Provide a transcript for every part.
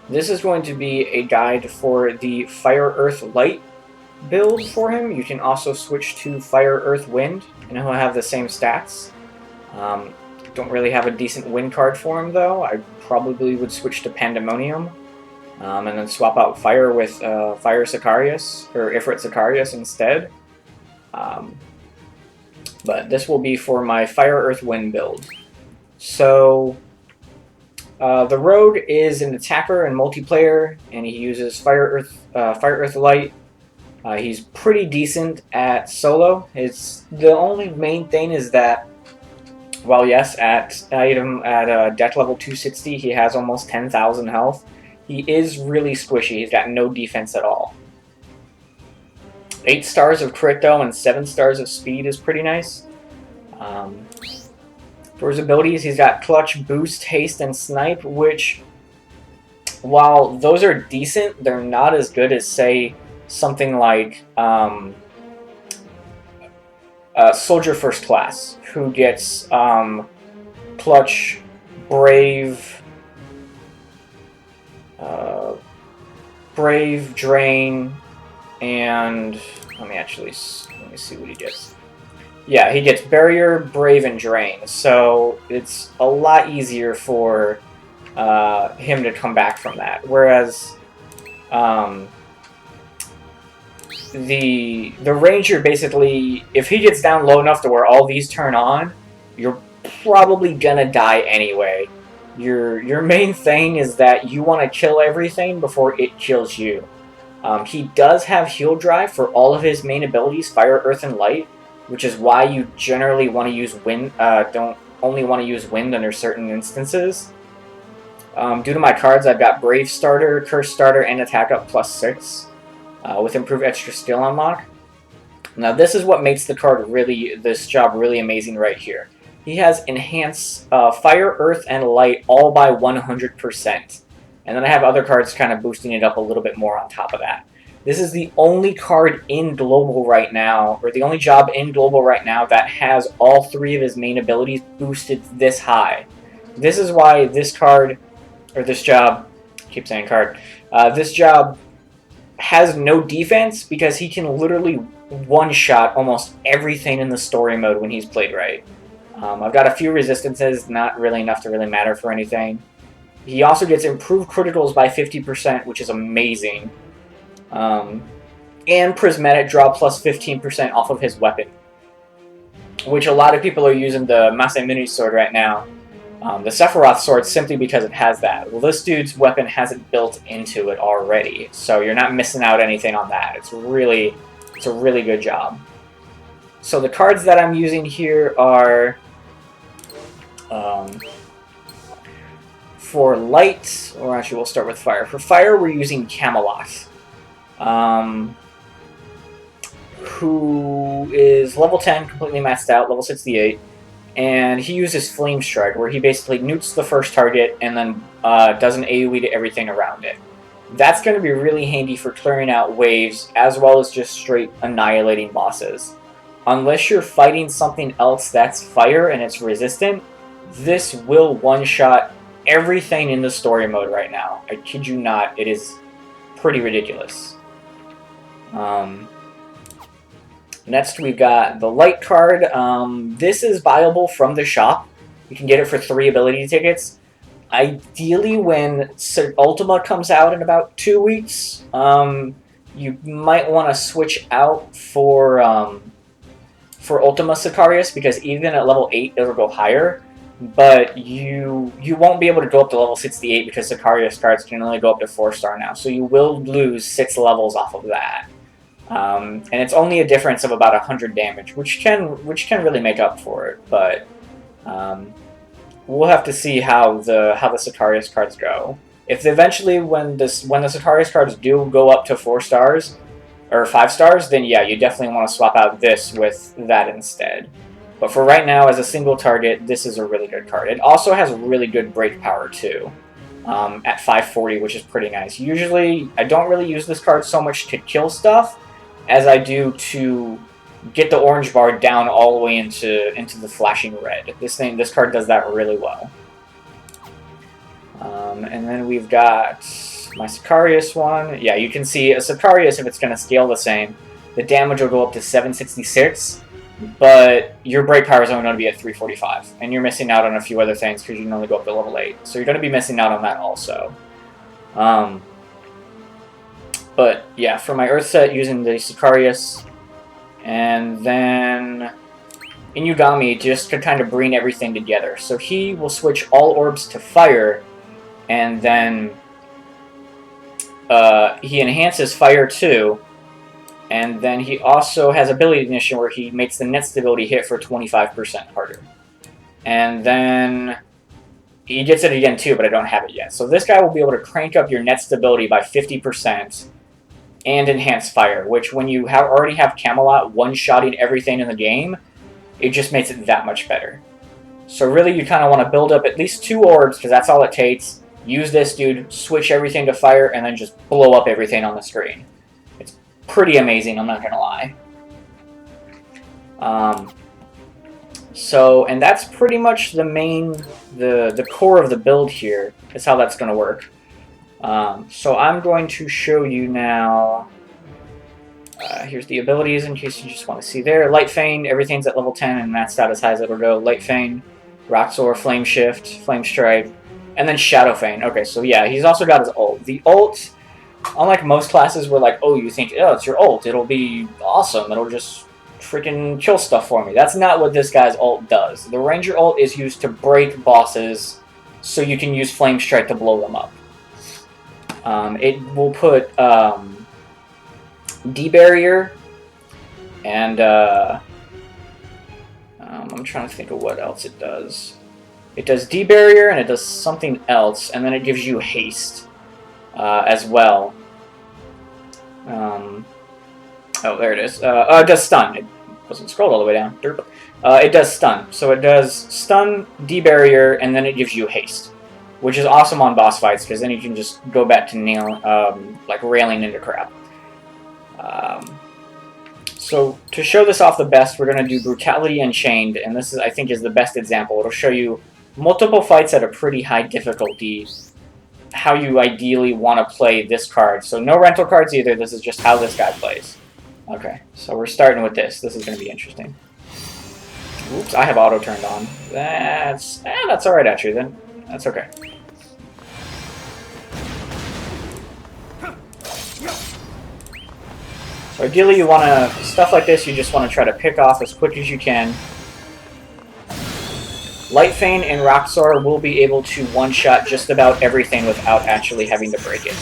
This is going to be a guide for the Fire, Earth, Light build for him. You can also switch to Fire, Earth, Wind, and he'll have the same stats. Don't really have a decent wind card for him, though. I probably would switch to Pandemonium, and then swap out Fire with Fire Sicarius, or Ifrit Sicarius instead. But this will be for my Fire, Earth, Wind build. So, the Rogue is an attacker and multiplayer, and he uses Fire, Earth, Light. He's pretty decent at solo. The only main thing is that, well, yes, at deck level 260, he has almost 10,000 health. He is really squishy. He's got no defense at all. 8 stars of crit though, and 7 stars of speed is pretty nice. For his abilities, he's got Clutch, Boost, Haste, and Snipe, which, while those are decent, they're not as good as, say, something like Soldier First Class, who gets Clutch, Brave, Drain, and let me see what he gets. Yeah, he gets Barrier, Brave, and Drain, so it's a lot easier for him to come back from that. Whereas the Ranger, basically, if he gets down low enough to where all these turn on, you're probably gonna die anyway. Your main thing is that you want to kill everything before it kills you. He does have Heal Drive for all of his main abilities, Fire, Earth, and Light, which is why you generally want to use Wind. Don't only want to use Wind under certain instances. Due to my cards, I've got Brave Starter, Curse Starter, and Attack Up +6 with Improved Extra Skill Unlock. Now this is what makes this job really amazing right here. He has Enhance Fire, Earth, and Light all by 100%. And then I have other cards kind of boosting it up a little bit more on top of that. This is the only card in Global right now, or the only job in Global right now that has all 3 of his main abilities boosted this high. This is why this card, or this job, I keep saying card, this job has no defense because he can literally one-shot almost everything in the story mode when he's played right. I've got a few resistances, not really enough to really matter for anything. He also gets improved criticals by 50%, which is amazing. And Prismatic Draw plus 15% off of his weapon, which a lot of people are using the Masamune sword right now. The Sephiroth sword, simply because it has that. Well, this dude's weapon has it built into it already, so you're not missing out anything on that. It's a really good job. So the cards that I'm using here are for Light, or actually we'll start with Fire. For Fire, we're using Camelot, who is level 10, completely maxed out, level 68, and he uses Flame Strike, where he basically nukes the first target and then does an AoE to everything around it. That's going to be really handy for clearing out waves, as well as just straight annihilating bosses. Unless you're fighting something else that's fire and it's resistant, this will one-shot everything in the story mode right now. I kid you not, it is pretty ridiculous. Next we got the Light card. This is buyable from the shop. You can get it for 3 ability tickets. Ideally, when Ultima comes out in about 2 weeks, you might want to switch out for Ultima Sicarius, because even at level 8 it'll go higher, but you won't be able to go up to level 68 because Sicarius cards can only go up to 4-star now, so you will lose 6 levels off of that. And it's only a difference of about 100 damage, which can really make up for it, but we'll have to see how the Sicarius cards go. If eventually, when the Sicarius cards do go up to 4 stars or 5 stars, then yeah, you definitely want to swap out this with that instead. But for right now, as a single target, this is a really good card. It also has really good break power too, at 540, which is pretty nice. Usually, I don't really use this card so much to kill stuff as I do to get the orange bar down all the way into the flashing red. This card does that really well. And then we've got My Sicarius one, yeah, you can see a Sicarius, if it's going to scale the same, the damage will go up to 766, but your break power is only going to be at 345, and you're missing out on a few other things because you can only go up to level 8, so you're going to be missing out on that also. But yeah, for my Earth set, using the Sicarius, and then Inugami just to kind of bring everything together. So he will switch all orbs to fire, and then he enhances fire too, and then he also has ability ignition where he makes the net stability hit for 25% harder. And then he gets it again too, but I don't have it yet. So this guy will be able to crank up your net stability by 50% and enhance fire, which when you already have Camelot one-shotting everything in the game, it just makes it that much better. So really you kind of want to build up at least 2 orbs, because that's all it takes. Use this dude, switch everything to fire, and then just blow up everything on the screen. It's pretty amazing, I'm not going to lie. And that's pretty much the main, the core of the build here, is how that's going to work. So I'm going to show you now, here's the abilities in case you just want to see there. Light Feign, everything's at level 10 and maxed out as high as it'll go. Light Feign, Rock Soar, Flame Shift, Flame Strike, and then Shadow Feign. Okay, so yeah, he's also got his ult. The ult, unlike most classes where like, oh, you think, oh, it's your ult, it'll be awesome, it'll just freaking kill stuff for me. That's not what this guy's ult does. The Ranger ult is used to break bosses so you can use Flame Strike to blow them up. It will put D-Barrier, and I'm trying to think of what else it does. It does D-Barrier, and it does something else, and then it gives you haste as well. Oh, there it is. It does stun. It wasn't scrolled all the way down. It does stun. So it does stun, D-Barrier, and then it gives you haste, which is awesome on boss fights, because then you can just go back to like railing into crap. So to show this off the best, we're going to do Brutality Unchained, and this is, I think, is the best example. It'll show you multiple fights at a pretty high difficulty, how you ideally want to play this card. So no rental cards either, this is just how this guy plays. Okay, so we're starting with this. This is going to be interesting. Oops, I have auto turned on. That's alright actually, then. That's okay. So ideally you want to, stuff like this, you just want to try to pick off as quick as you can. Light Feign and Rock Soar will be able to one-shot just about everything without actually having to break it.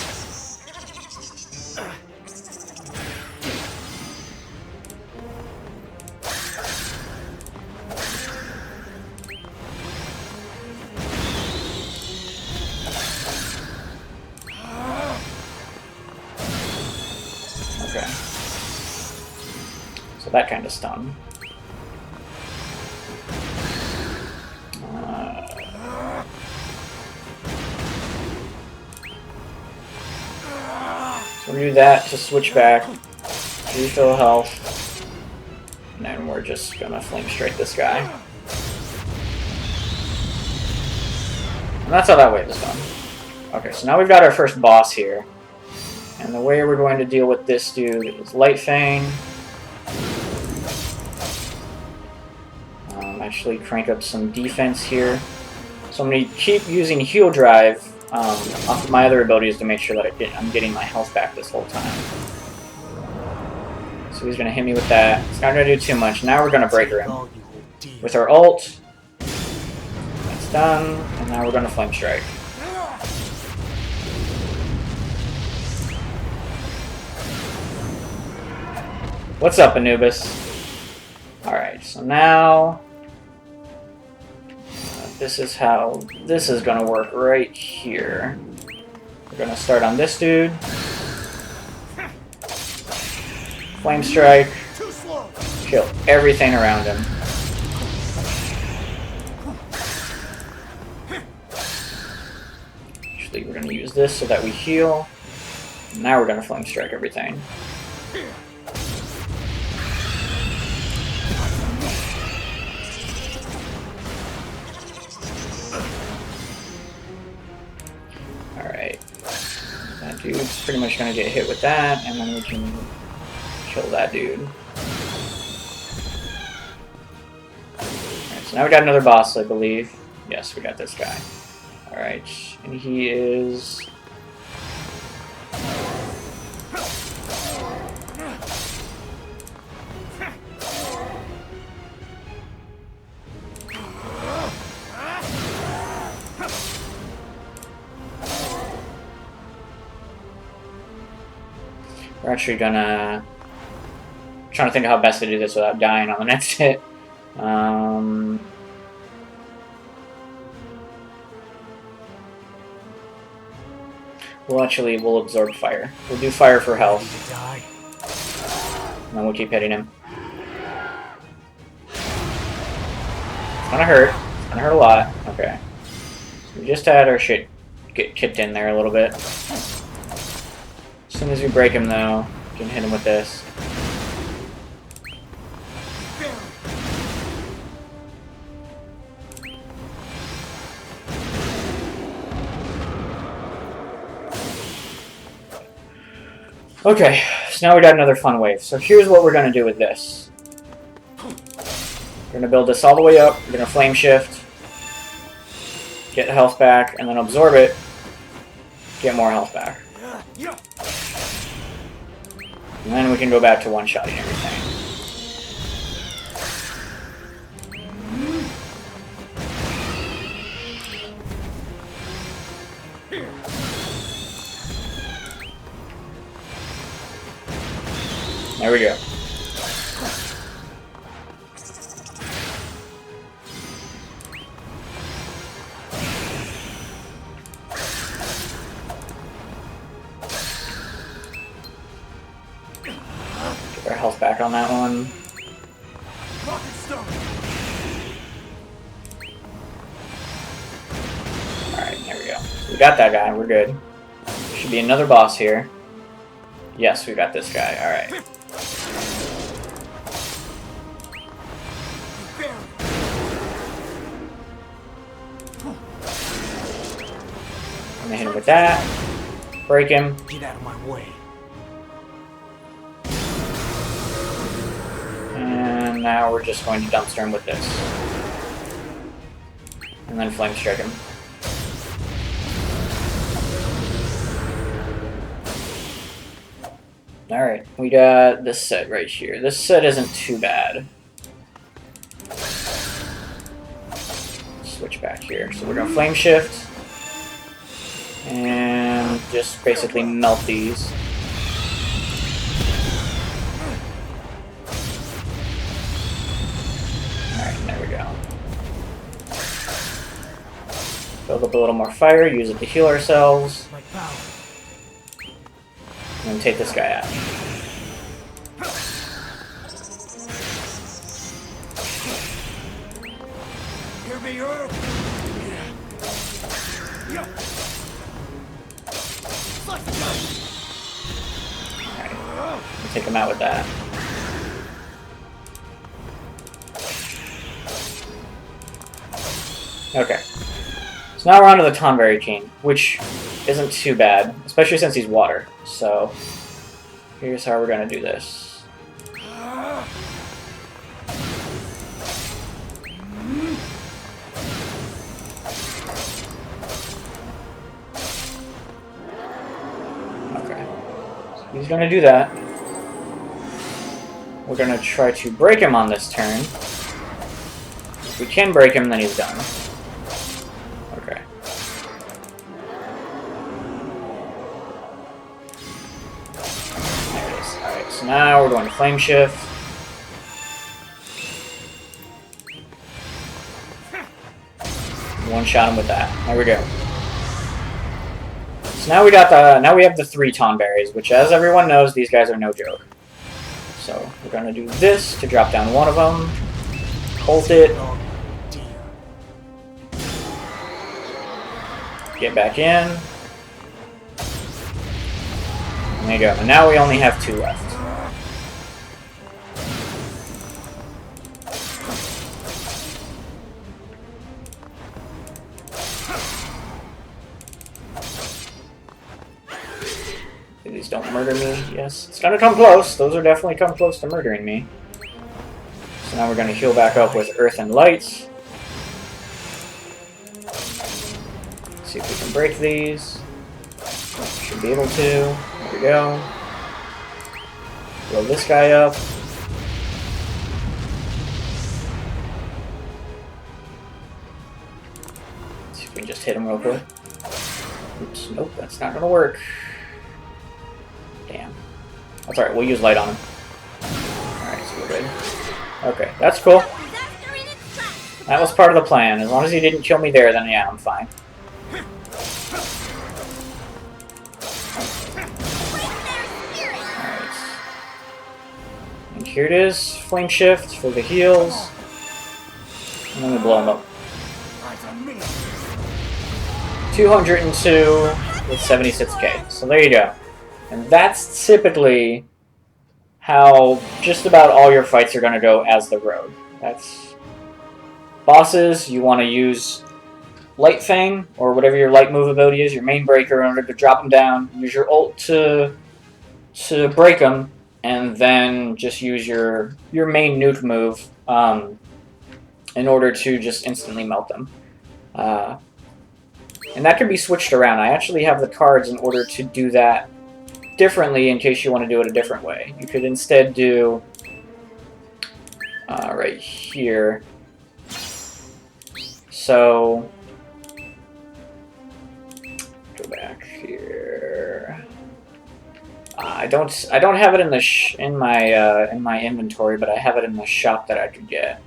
Okay. So that kind of stun. So we'll do that to switch back, refill health, and then we're just gonna Flame Strike this guy. And that's how that wave is done. Okay, so now we've got our first boss here. And the way we're going to deal with this dude is Light Feign. Actually crank up some defense here. So I'm going to keep using Heal Drive off of my other abilities to make sure that I'm getting my health back this whole time. So he's going to hit me with that. It's not going to do too much. Now we're going to breaker him with our ult. That's done. And now we're going to Flame Strike. What's up, Anubis? Alright, so now this is how this is going to work right here. We're going to start on this dude. Flame Strike. Kill everything around him. Actually, we're going to use this so that we heal. Now we're going to Flame Strike everything. Dude's pretty much gonna get hit with that, and then we can kill that dude. Alright, so now we got another boss, I believe. Yes, we got this guy. Alright, and he is... We're actually gonna... trying to think of how best to do this without dying on the next hit. We'll absorb fire. We'll do fire for health. And then we'll keep hitting him. It's gonna hurt. It's gonna hurt a lot. Okay. So we just had our shit get kicked in there a little bit. As soon as we break him, though, we can hit him with this. Okay, so now we got another fun wave. So here's what we're going to do with this. We're going to build this all the way up. We're going to flame shift, get health back, and then absorb it, get more health back. And then we can go back to one-shotting everything. There we go. Get our health back on that one. Alright, there we go. So we got that guy, we're good. Should be another boss here. Yes, we got this guy, alright. I'm gonna hit him with that. Break him. Get out of my way. And now we're just going to dumpster him with this. And then flame strike him. Alright, we got this set right here. This set isn't too bad. Switch back here. So we're going to flame shift. And just basically melt these. Alright, there we go. Build up a little more fire, use it to heal ourselves. And then take this guy out. Hear me, Earl? Alright, we'll take him out with that. Okay. So now we're on to the Tonberry King, which isn't too bad, especially since he's water. So, here's how we're gonna do this. Okay. So he's gonna do that. We're gonna try to break him on this turn. If we can break him, then he's done. Okay. There it is. Alright, so now we're going to flame shift. One shot him with that. There we go. So now we have the 3 Tonberries, which, as everyone knows, these guys are no joke. So we're gonna do this to drop down one of them. Hold it. Get back in. There you go. And now we only have 2 left. Please don't murder me. Yes, it's gonna come close. Those are definitely come close to murdering me. So now we're gonna heal back up with Earth and Light. See if we can break these. Should be able to. There we go. Blow this guy up. See if we can just hit him real quick. Oops, nope, that's not gonna work. Damn. That's alright, we'll use light on him. Alright, so we're good. Okay, that's cool. That was part of the plan. As long as he didn't kill me there, then yeah, I'm fine. Alright. And here it is. Flame shift for the heals. And then we blow him up. 202 with 76k. So there you go. And that's typically how just about all your fights are going to go as the rogue. That's bosses. You want to use Light Fang or whatever your light move ability is, your main breaker, in order to drop them down. Use your ult to break them, and then just use your main nuke move in order to just instantly melt them. And that can be switched around. I actually have the cards in order to do that differently in case you want to do it a different way. You could instead do right here. So go back here. I don't have it in the in my inventory, but I have it in the shop that I could get.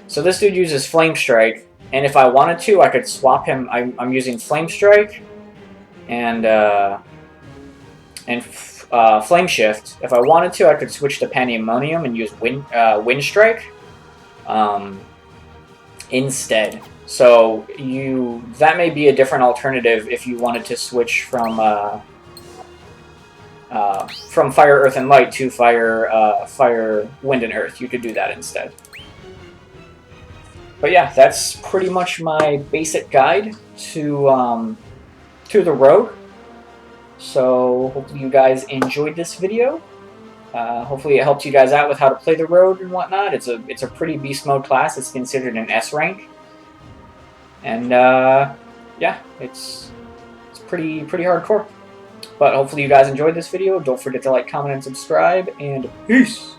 So this dude uses Flame Strike, and if I wanted to, I could swap him. I'm using Flame Strike and Flame Shift. If I wanted to, I could switch to Pandemonium and use Wind Strike instead. So that may be a different alternative if you wanted to switch from Fire, Earth, and Light to Fire, Wind, and Earth. You could do that instead. But yeah, that's pretty much my basic guide to the Rogue. So hopefully you guys enjoyed this video. Hopefully it helped you guys out with how to play the Rogue and whatnot. It's a pretty beast mode class. It's considered an S rank, and yeah, it's pretty hardcore. But hopefully you guys enjoyed this video. Don't forget to like, comment, and subscribe. And peace.